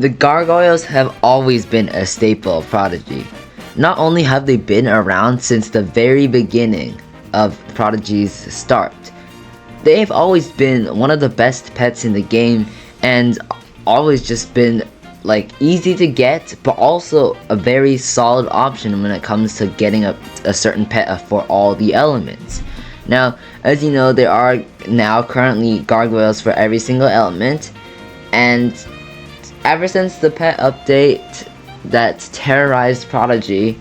The Gargoyles have always been a staple of Prodigy. Not only have they been around since the very beginning of Prodigy's start, they have always been one of the best pets in the game and always just been like easy to get, but also a very solid option when it comes to getting a certain pet for all the elements. Now, as you know, there are now currently Gargoyles for every single element, and ever since the pet update that terrorized Prodigy,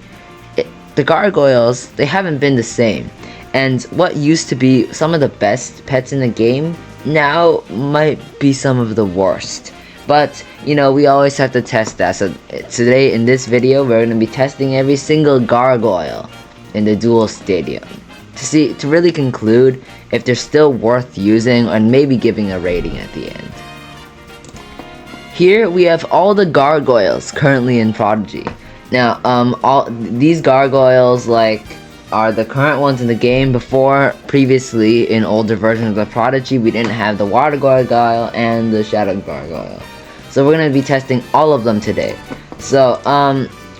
the Gargoyles, they haven't been the same. And what used to be some of the best pets in the game now might be some of the worst. But, you know, we always have to test that. So today in this video, we're going to be testing every single Gargoyle in the Duel Stadium to really conclude if they're still worth using and maybe giving a rating at the end. Here we have all the Gargoyles currently in Prodigy. Now, all these Gargoyles are the current ones in the game. Previously in older versions of Prodigy, we didn't have the Water Gargoyle and the Shadow Gargoyle. So we're gonna be testing all of them today. So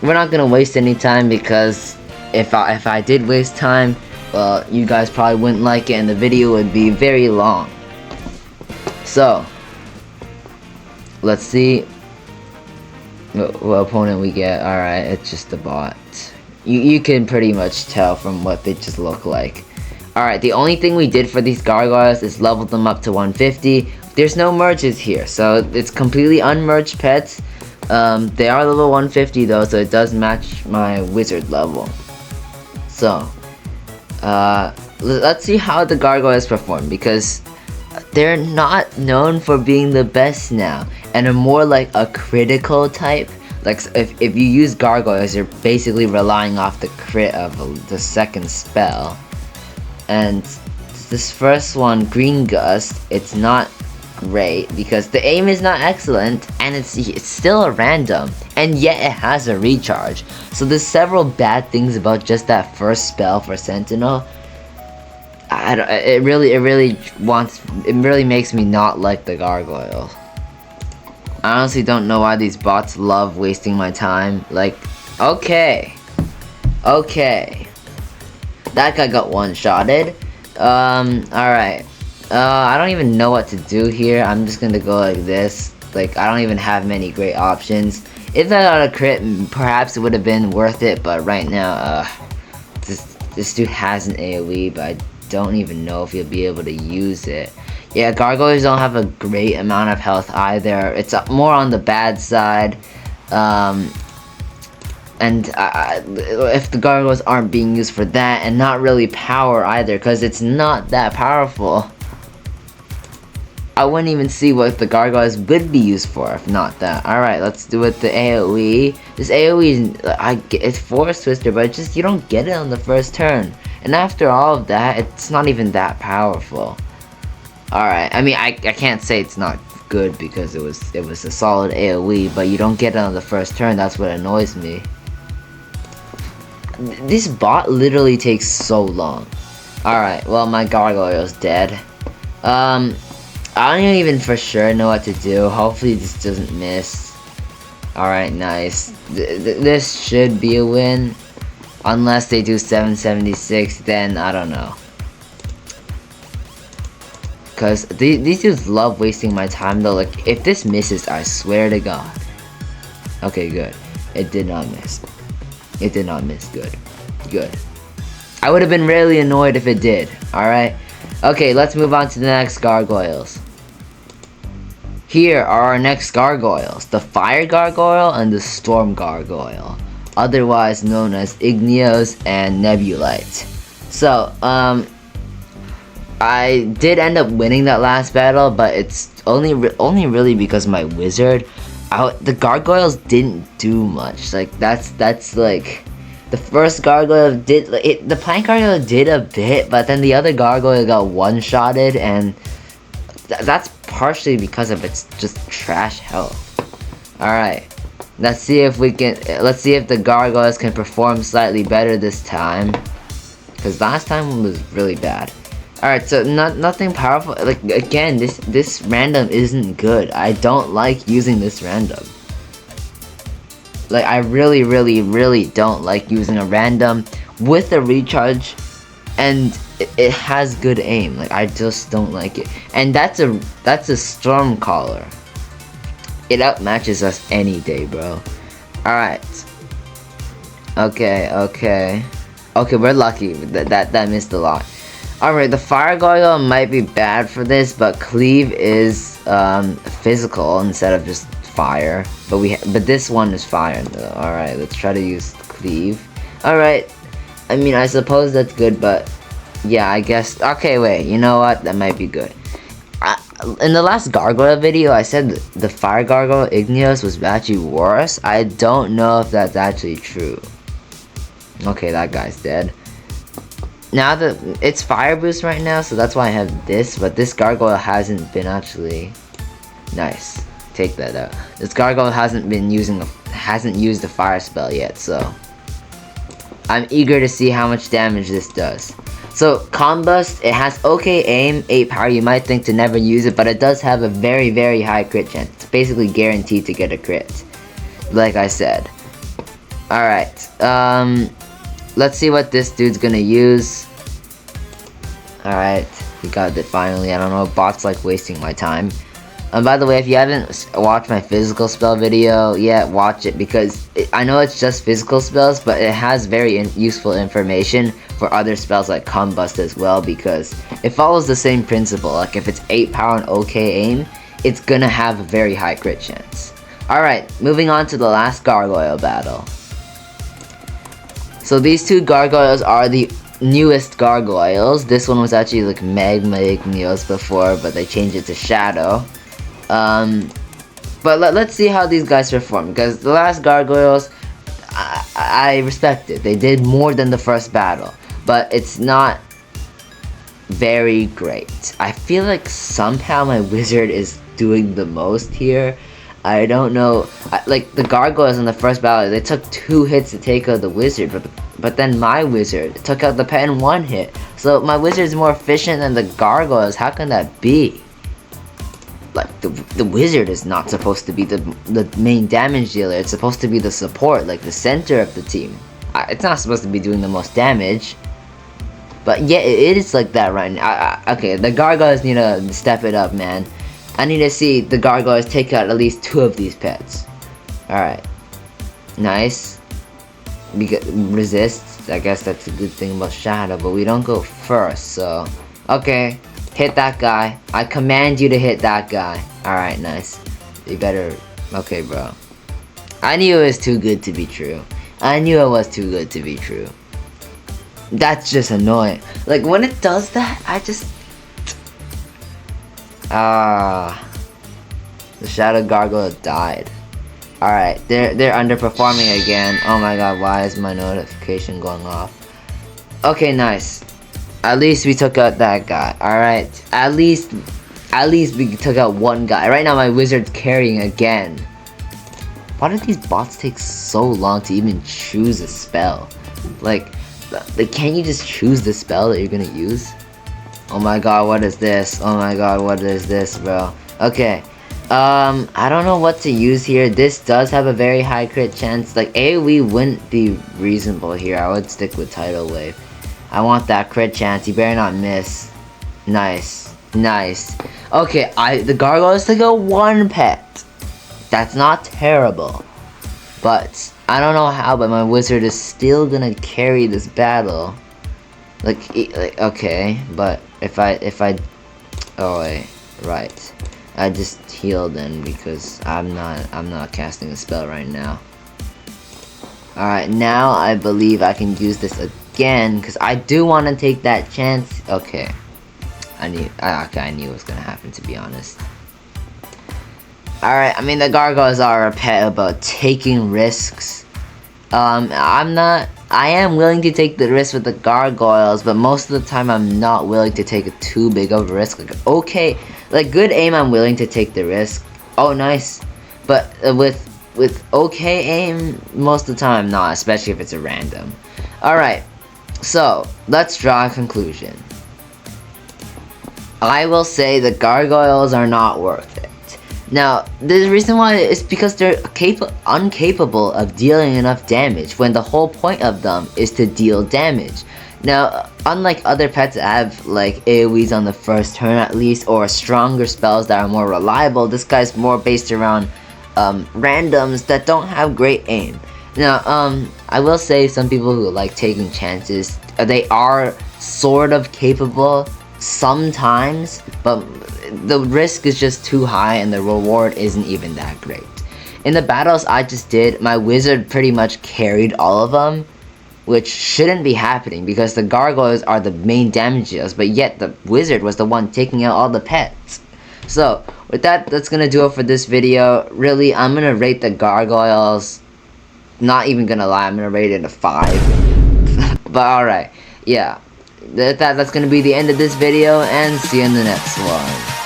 we're not gonna waste any time, because if I did waste time, well, you guys probably wouldn't like it and the video would be very long. So let's see what opponent we get. Alright, it's just a bot. You can pretty much tell from what they just look like. Alright, the only thing we did for these Gargoyles is level them up to 150. There's no merges here, so it's completely unmerged pets. They are level 150 though, so it does match my wizard level. So let's see how the Gargoyles perform, because they're not known for being the best now, and are more like a critical type. Like if you use Gargoyles, you're basically relying off the crit of the second spell. And this first one, Green Gust, it's not great because the aim is not excellent, and it's still a random, and yet it has a recharge. So there's several bad things about just that first spell for Sentinel. It really makes me not like the Gargoyle. I honestly don't know why these bots love wasting my time. Like, okay, that guy got one-shotted. Alright. I don't even know what to do here. I'm just gonna go like this. Like, I don't even have many great options. If that got a crit, perhaps it would have been worth it, but right now, this dude has an AoE, but I don't even know if he'll be able to use it. Yeah, Gargoyles don't have a great amount of health either. It's more on the bad side. And if the Gargoyles aren't being used for that, and not really power either, because it's not that powerful, I wouldn't even see what the Gargoyles would be used for if not that. Alright, let's do it the AoE. This AoE, it's Force Twister, but you don't get it on the first turn. And after all of that, it's not even that powerful. Alright, I mean, I can't say it's not good, because it was a solid AoE, but you don't get it on the first turn. That's what annoys me. This bot literally takes so long. Alright, well, my Gargoyle's dead. I don't even for sure know what to do. Hopefully this doesn't miss. Alright, nice. This should be a win. Unless they do 776, then I don't know. Because these dudes love wasting my time though. Like, if this misses, I swear to God. Okay, good. It did not miss. It did not miss. Good. Good. I would have been really annoyed if it did. Alright? Okay, let's move on to the next Gargoyles. Here are our next Gargoyles. The Fire Gargoyle and the Storm Gargoyle. Otherwise known as Igneos and Nebulite. So, I did end up winning that last battle, but it's only really because my wizard. The Gargoyles didn't do much. Like, that's like the first Gargoyle did. The Plant Gargoyle did a bit, but then the other Gargoyle got one-shotted, and that's partially because of its just trash health. All right, let's see if the Gargoyles can perform slightly better this time, because last time was really bad. Alright, so nothing powerful. Like, again, this random isn't good. I don't like using this random. Like, I really don't like using a random with a recharge, and it has good aim. Like, I just don't like it. And that's a storm caller. It outmatches us any day, bro. Alright. Okay, we're lucky. That missed a lot. Alright, the fire gargoyle might be bad for this, but cleave is physical instead of just fire. But this one is fire though. Alright, let's try to use cleave. Alright. I mean, I suppose that's good, but yeah, I guess. Okay, wait, you know what? That might be good. In the last gargoyle video, I said the fire gargoyle Igneous was actually worse. I don't know if that's actually true. Okay, that guy's dead. Now that it's fire boost right now, so that's why I have this. But this gargoyle hasn't been actually nice. Take that out. This gargoyle hasn't used the fire spell yet, so I'm eager to see how much damage this does. So, Combust, it has okay aim, 8 power. You might think to never use it, but it does have a very high crit chance. It's basically guaranteed to get a crit, like I said. Alright, let's see what this dude's gonna use. Alright, we got it finally. I don't know, bots like wasting my time. By the way, if you haven't watched my physical spell video yet, watch it, because I know it's just physical spells, but it has very useful information for other spells like Combust as well, because it follows the same principle. Like, if it's 8 power and okay aim, it's gonna have a very high crit chance. Alright, moving on to the last gargoyle battle. So these two gargoyles are the newest gargoyles. This one was actually like Magma Igneous before, but they changed it to Shadow. But let's see how these guys perform, because the last gargoyles, I respect it. They did more than the first battle, but it's not very great. I feel like somehow my wizard is doing the most here. I don't know. Like, the gargoyles in the first battle, they took 2 hits to take out the wizard, but then my wizard took out the pet in 1 hit. So my wizard is more efficient than the gargoyles. How can that be? Like, the wizard is not supposed to be the main damage dealer. It's supposed to be the support, like the center of the team. It's not supposed to be doing the most damage. But yeah, it is like that right now. Okay, the gargoyles need to step it up, man. I need to see the gargoyles take out at least 2 of these pets. Alright. Nice. We get resist. I guess that's a good thing about Shadow, but we don't go first, so. Okay. Hit that guy. I command you to hit that guy. Alright, nice. You better. Okay, bro. I knew it was too good to be true. I knew it was too good to be true. That's just annoying. Like, when it does that, I just. The Shadow Gargoyle died. Alright, they're underperforming again. Oh my god, why is my notification going off? Okay, nice. At least we took out that guy. Alright. At least we took out 1 guy. Right now my wizard's carrying again. Why do these bots take so long to even choose a spell? Like, can't you just choose the spell that you're gonna use? Oh my god, what is this? Oh my god, what is this, bro? Okay. I don't know what to use here. This does have a very high crit chance. Like, AoE wouldn't be reasonable here. I would stick with Tidal Wave. I want that crit chance. You better not miss. Nice. Nice. Okay, the gargoyles took out 1 pet. That's not terrible. But, I don't know how, but my wizard is still gonna carry this battle. Like, okay, but if I, oh wait, right. I just healed then because I'm not casting a spell right now. Alright, now I believe I can use this again because I do want to take that chance. Okay. I knew it was gonna happen, to be honest. Alright, I mean, the gargoyles are a pet about taking risks. I am willing to take the risk with the gargoyles, but most of the time I'm not willing to take too big of a risk. Like, okay, like good aim, I'm willing to take the risk. Oh, nice. But with okay aim, most of the time I'm not, especially if it's a random. Alright, so let's draw a conclusion. I will say the gargoyles are not worth it. Now, the reason why is because they're incapable of dealing enough damage when the whole point of them is to deal damage. Now, unlike other pets that have like AoEs on the first turn at least, or stronger spells that are more reliable, this guy's more based around randoms that don't have great aim. Now, I will say some people who like taking chances, they are sort of capable sometimes, but the risk is just too high and the reward isn't even that great. In the battles I just did, my wizard pretty much carried all of them, which shouldn't be happening because the gargoyles are the main damage dealers, but yet the wizard was the one taking out all the pets. So with that, that's gonna do it for this video. Really, I'm gonna rate the gargoyles, not even gonna lie, I'm gonna rate it a 5. But alright, yeah, that's gonna be the end of this video, and see you in the next one.